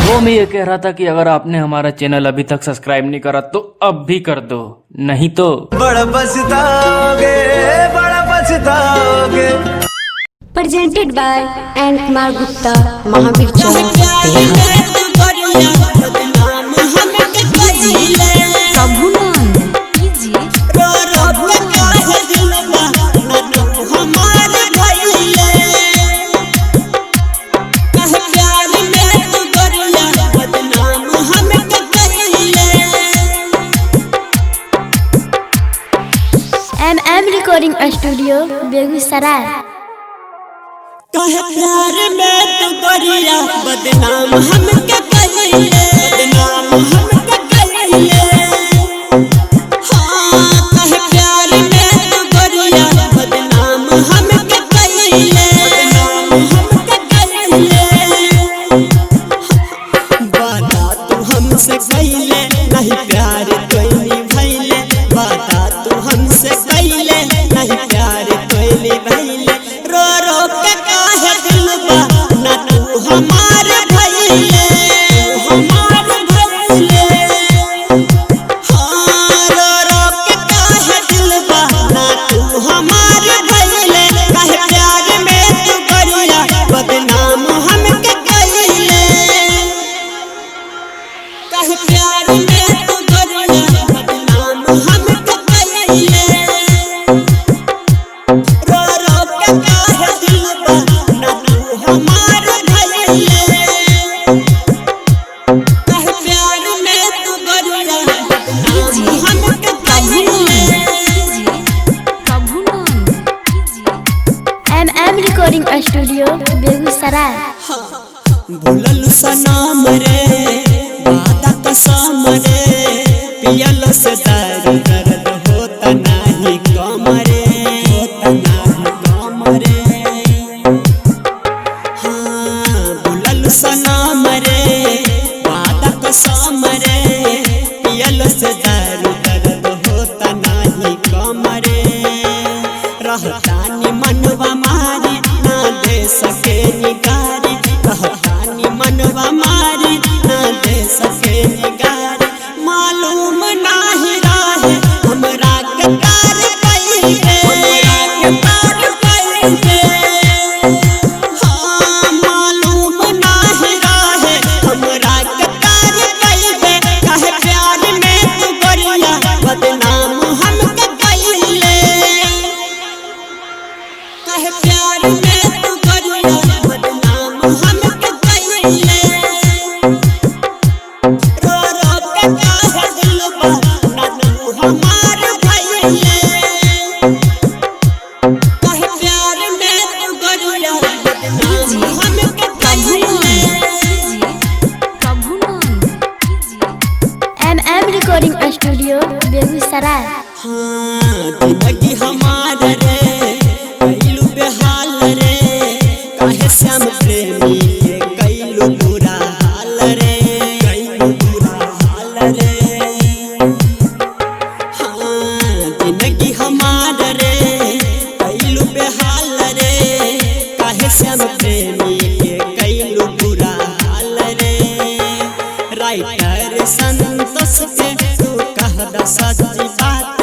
वो मैं ये कह रहा था कि अगर आपने हमारा चैनल अभी तक सब्सक्राइब नहीं करा तो अब भी कर दो, नहीं तो बड़ा पछताओगे, बड़ा पछताओगे। Presented by N. Kumar Gupta, Mahavir Chowk, MM Recording Studio, Begusarai. कहे प्यार में तू गरिया बदनाम हमके कहिए, बदनाम हमके कहिए। हाँ कहे प्यार में तू गरिया बदनाम हमके कहिए, बदनाम हमके कहिए। बात तू हमसे कहिले नहीं प्यार कोई भइले, बात तू हमसे कहिले नहीं प्यार कोई भइले। रो रो के काहे दिलबा ना तू हमार भइले, हमार भइले। हाँ रो रो के काहे दिलबा ना तू हमार भइले। काहे प्यार में तू गरिया बदनाम हमके कहिले, काहे प्यार में तू गरिया बदनाम हमके कहिले। रो रो के काहे दिलबा ना तू हमार भइले, काहे प्यार में तू गरिया बदनाम हमके कहिले। MM Recording Studio, Begusarai. भूलल सनम रे वादा कसम रे, पियल से दारू दर्द होता नहीं कम रे, होता नहीं कम रे। हाँ भूलल सनम रे वादा कसम रे, पियल से दारू दर्द होता नहीं कम रे। रहतानी मनवा मारी ना दे सके निगारी, रहतानी मनवा मारी ना दे सके निगारी। मालूम नाही रहे हमरा के प्यार कइले, हमरा के प्यार कइले। हाँ मालूम नाही रहे हमरा के प्यार कइले। काहे प्यार में तू गरिया बदनाम हमके कइले, काहे प्यार में तू गरिया बदनाम हमके कइले। रो रो के काहे दिलबा ना तू हमार भइले, काहे प्यार में तू गरिया बदनाम हमके कइले। MM Recording Studio, Begusarai. हाँ जिंदगी हमार रे कैलू बेहाल रे, काहे श्याम प्रेमी के कैलू बुरा हाल रे, कैलू बुरा हाल रे। हाँ जिंदगी हमार रे कैलू बेहाल रे, काहे श्याम प्रेमी के कैलू बुरा हाल रे। राइटर संतोष के तू कह द सच्ची बात,